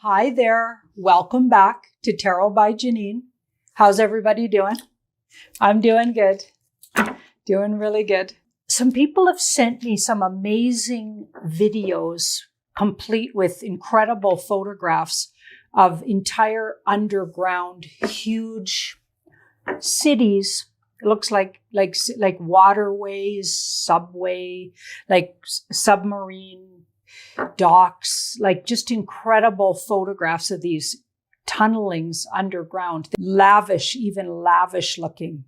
Hi there. Welcome back to Tarot by Janine. How's everybody doing? I'm doing good. Doing really good. Some people have sent me some amazing videos, complete with incredible photographs of entire underground, huge cities. It looks like waterways, subway, like submarine docks, like just incredible photographs of these tunnelings underground, lavish, even lavish looking.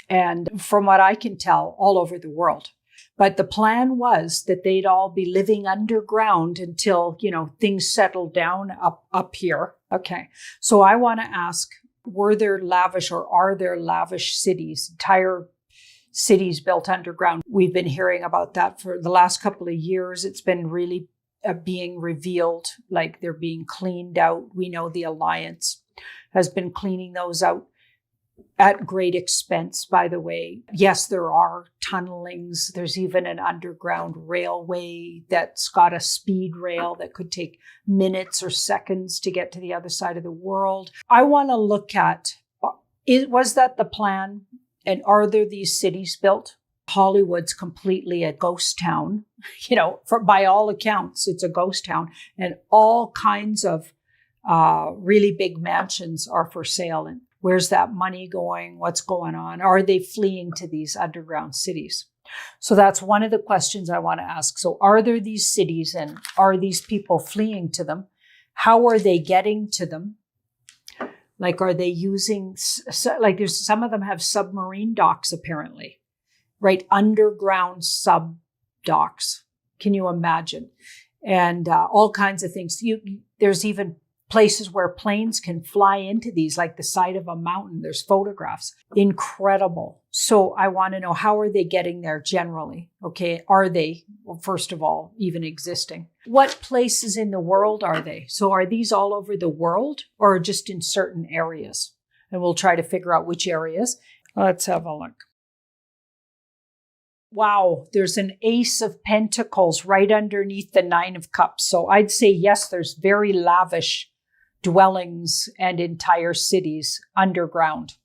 And from what I can tell, all over the world. But the plan was that they'd all be living underground until, things settled down up here. Okay. So I want to ask, were there lavish or are there lavish cities, entire cities built underground? We've been hearing about that for the last couple of years. It's been really being revealed, like they're being cleaned out. We know the Alliance has been cleaning those out at great expense, by the way. Yes, there are tunnelings. There's even an underground railway that's got a speed rail that could take minutes or seconds to get to the other side of the world. I want to look at, was that the plan? And are there these cities built? Hollywood's completely a ghost town. By all accounts, it's a ghost town. And all kinds of really big mansions are for sale. And where's that money going? What's going on? Are they fleeing to these underground cities? So that's one of the questions I want to ask. So are there these cities and are these people fleeing to them? How are they getting to them? Like, are they using, there's some of them have submarine docks, apparently, right? Underground sub docks. Can you imagine? And all kinds of things. There's even places where planes can fly into these, like the side of a mountain. There's photographs. Incredible. So I want to know, how are they getting there generally? Okay. Are they, well, first of all, even existing? What places in the world are they? So are these all over the world or just in certain areas? And we'll try to figure out which areas. Let's have a look. Wow, there's an Ace of Pentacles right underneath the Nine of Cups. So I'd say, yes, there's very lavish dwellings and entire cities underground.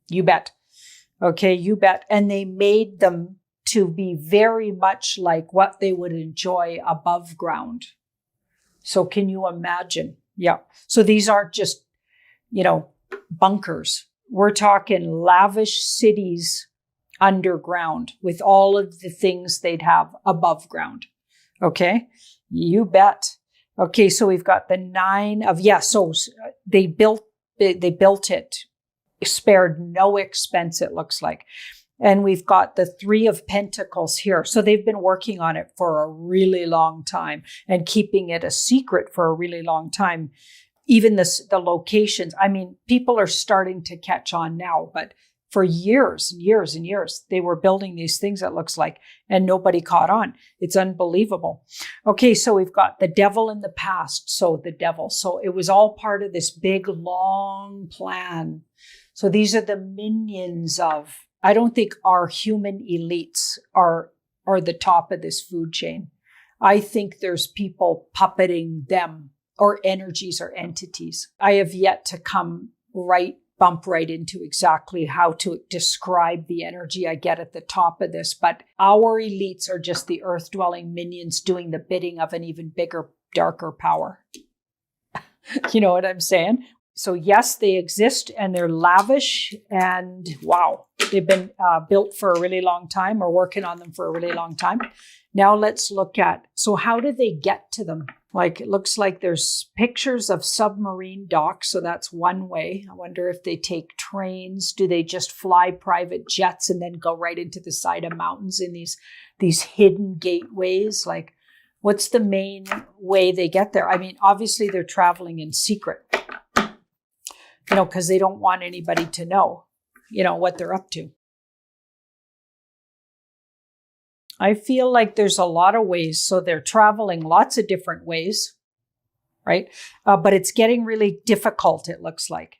You bet. Okay, you bet. And they made them to be very much like what they would enjoy above ground. So can you imagine? Yeah. So these aren't just, bunkers. We're talking lavish cities underground with all of the things they'd have above ground. Okay, you bet. Okay, so we've got the Nine of, so they built it, spared no expense, it looks like. And we've got the Three of Pentacles here. So they've been working on it for a really long time and keeping it a secret for a really long time. Even the locations, people are starting to catch on now, but for years and years and years, they were building these things, it looks like, and nobody caught on. It's unbelievable. Okay, so we've got the Devil in the past. So the Devil. So it was all part of this big, long plan. So these are the minions of, I don't think our human elites are the top of this food chain. I think there's people puppeting them, or energies or entities. I have yet to bump right into exactly how to describe the energy I get at the top of this. But our elites are just the earth-dwelling minions doing the bidding of an even bigger, darker power. You know what I'm saying? So yes, they exist and they're lavish and wow, they've been built for a really long time or working on them for a really long time. Now let's look at, so how do they get to them? Like, it looks like there's pictures of submarine docks. So that's one way. I wonder if they take trains. Do they just fly private jets and then go right into the side of mountains in these hidden gateways? Like, what's the main way they get there? Obviously they're traveling in secret, because they don't want anybody to know, what they're up to. I feel like there's a lot of ways. So they're traveling lots of different ways, right? But it's getting really difficult, it looks like.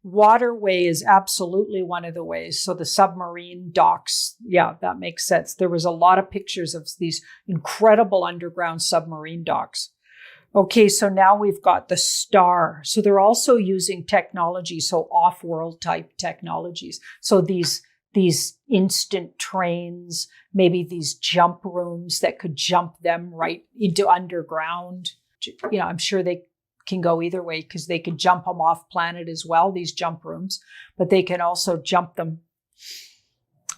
Waterway is absolutely one of the ways. So the submarine docks, yeah, that makes sense. There was a lot of pictures of these incredible underground submarine docks. Okay, so now we've got the star. So they're also using technology, so off-world type technologies. So these instant trains, maybe these jump rooms that could jump them right into underground. I'm sure they can go either way because they can jump them off planet as well, these jump rooms, but they can also jump them.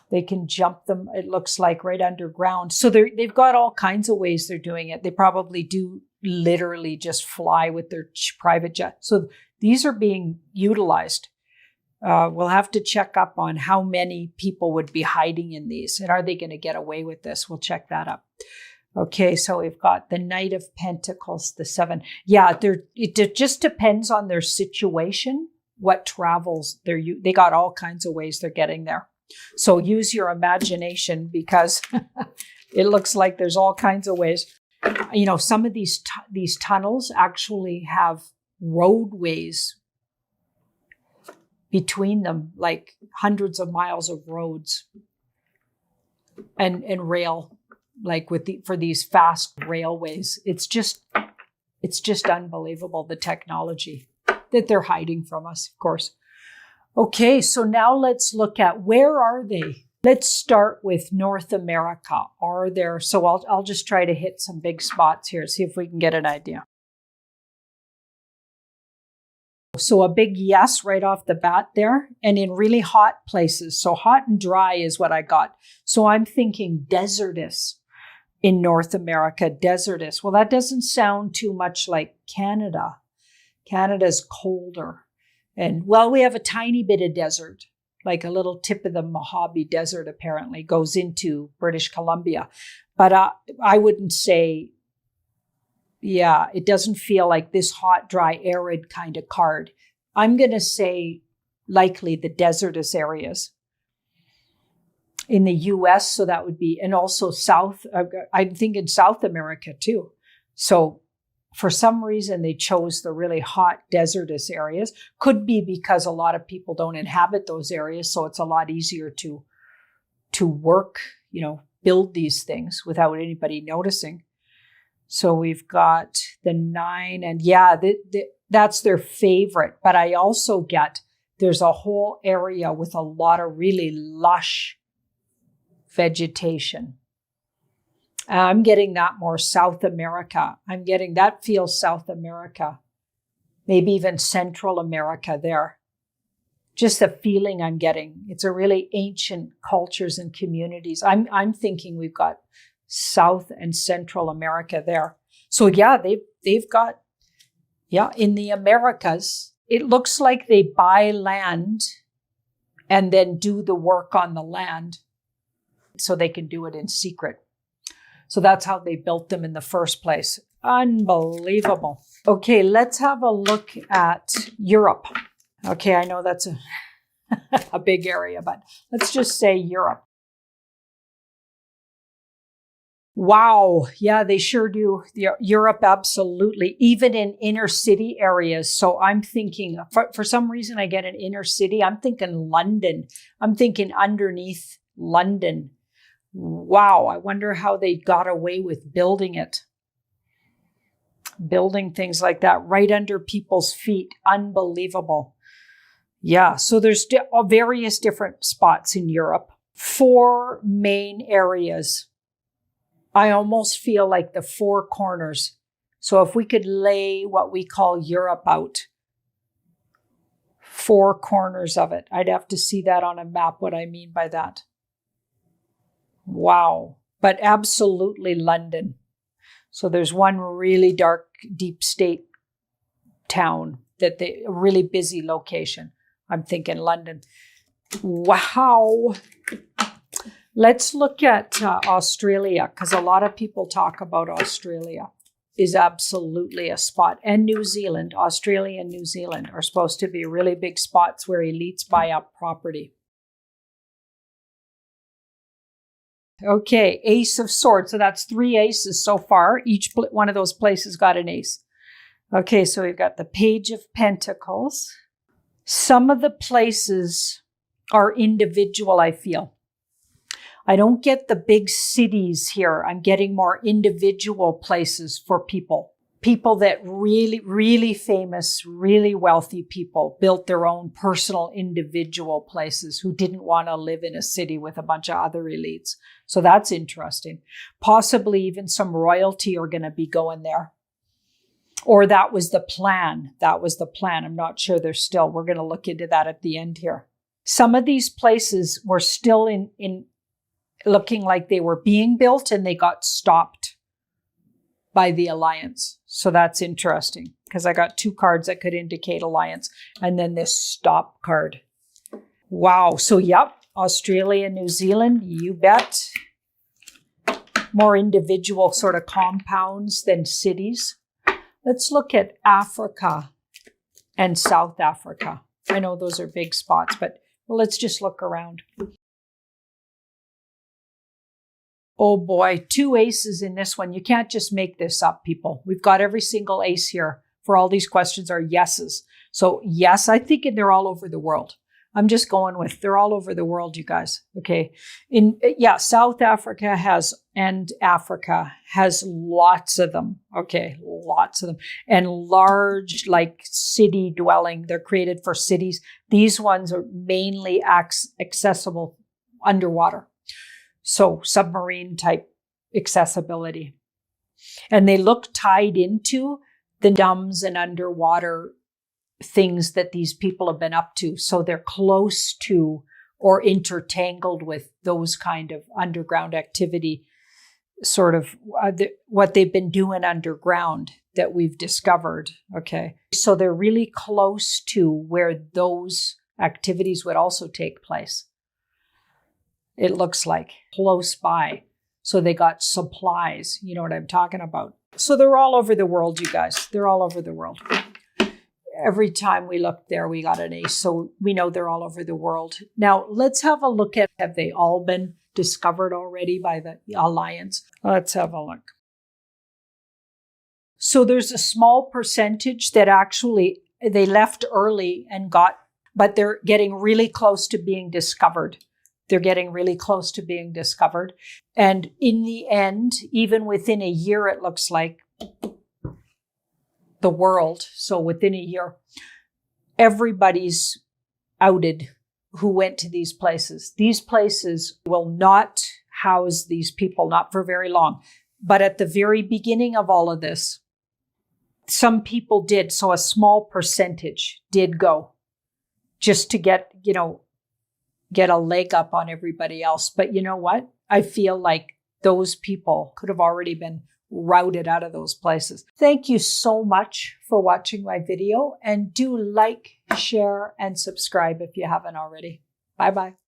They can jump them, it looks like, right underground. So they've got all kinds of ways they're doing it. They probably do literally just fly with their private jet. So these are being utilized. We'll have to check up on how many people would be hiding in these, and are they going to get away with this? We'll check that up. Okay, so we've got the Knight of Pentacles, the 7. Yeah, it just depends on their situation, what travels. They got all kinds of ways they're getting there. So use your imagination because it looks like there's all kinds of ways. Some of these tunnels actually have roadways between them, like hundreds of miles of roads and rail, like for these fast railways. It's just unbelievable, the technology that they're hiding from us, of course. Okay, so now let's look at where are they? Let's start with North America. So I'll just try to hit some big spots here, see if we can get an idea. So a big yes right off the bat there, and in really hot places. So hot and dry is what I got. So I'm thinking desertous in North America, desertous. Well, that doesn't sound too much like Canada. Canada's colder. And we have a tiny bit of desert, like a little tip of the Mojave Desert apparently goes into British Columbia. But I wouldn't say, it doesn't feel like this hot, dry, arid kind of card. I'm going to say likely the desertous areas in the US. So that would be, and also I'm thinking South America too. So for some reason, they chose the really hot desertous areas. Could be because a lot of people don't inhabit those areas, so it's a lot easier to work, build these things without anybody noticing. So we've got the 9, and that's their favorite. But I also get there's a whole area with a lot of really lush vegetation. I'm getting that more South America. That feels South America, maybe even Central America there. Just the feeling I'm getting. It's a really ancient cultures and communities. I'm thinking we've got South and Central America there. So they've got, in the Americas, it looks like they buy land and then do the work on the land so they can do it in secret. So that's how they built them in the first place. Unbelievable. Okay, let's have a look at Europe. Okay, I know that's a big area, but let's just say Europe. Wow. Yeah, they sure do. Europe, absolutely. Even in inner city areas. So I'm thinking, for some reason, I get an inner city. I'm thinking London. I'm thinking underneath London. Wow, I wonder how they got away with building it. Building things like that right under people's feet. Unbelievable. Yeah, so there's various different spots in Europe. 4 main areas. I almost feel like the 4 corners. So if we could lay what we call Europe out, 4 corners of it. I'd have to see that on a map, what I mean by that. Wow. But absolutely London. So there's one really dark, deep state town a really busy location. I'm thinking London. Wow. Let's look at Australia, because a lot of people talk about Australia is absolutely a spot. And New Zealand, Australia and New Zealand are supposed to be really big spots where elites buy up property. Okay, Ace of Swords. So that's 3 aces so far. Each one of those places got an ace. Okay, so we've got the Page of Pentacles. Some of the places are individual, I feel. I don't get the big cities here. I'm getting more individual places for people. people that really famous, really wealthy people built their own personal individual places who didn't want to live in a city with a bunch of other elites. So that's interesting. Possibly even some royalty are going to be going there. Or that was the plan. That was the plan. I'm not sure they're still. We're going to look into that at the end here. Some of these places were still in looking like they were being built and they got stopped by the alliance. So that's interesting because I got 2 cards that could indicate alliance and then this stop card. Wow. So yep, Australia, New Zealand, you bet. More individual sort of compounds than cities. Let's look at Africa and South Africa. I know those are big spots, but well, let's just look around. Oh boy, 2 aces in this one. You can't just make this up, people. We've got every single ace here for all these questions are yeses. So yes, I think they're all over the world. I'm just going with they're all over the world, you guys. Okay. South Africa and Africa has lots of them. Okay. Lots of them. And large, like city dwelling. They're created for cities. These ones are mainly accessible underwater. So submarine type accessibility. And they look tied into the dams and underwater things that these people have been up to. So they're close to or intertangled with those kind of underground activity, sort of what they've been doing underground that we've discovered. Okay. So they're really close to where those activities would also take place. It looks like close by. So they got supplies. You know what I'm talking about. So they're all over the world, you guys. They're all over the world. Every time we looked there, we got an ace. So we know they're all over the world. Now, let's have a look at, have they all been discovered already by the alliance? Let's have a look. So there's a small percentage that actually they left early and but they're getting really close to being discovered. They're getting really close to being discovered. And in the end, even within a year, it looks like the world. So within a year, everybody's outed who went to these places. These places will not house these people, not for very long. But at the very beginning of all of this, some people did. So a small percentage did go just to get a leg up on everybody else. But you know what? I feel like those people could have already been routed out of those places. Thank you so much for watching my video, and do like, share, and subscribe if you haven't already. Bye-bye.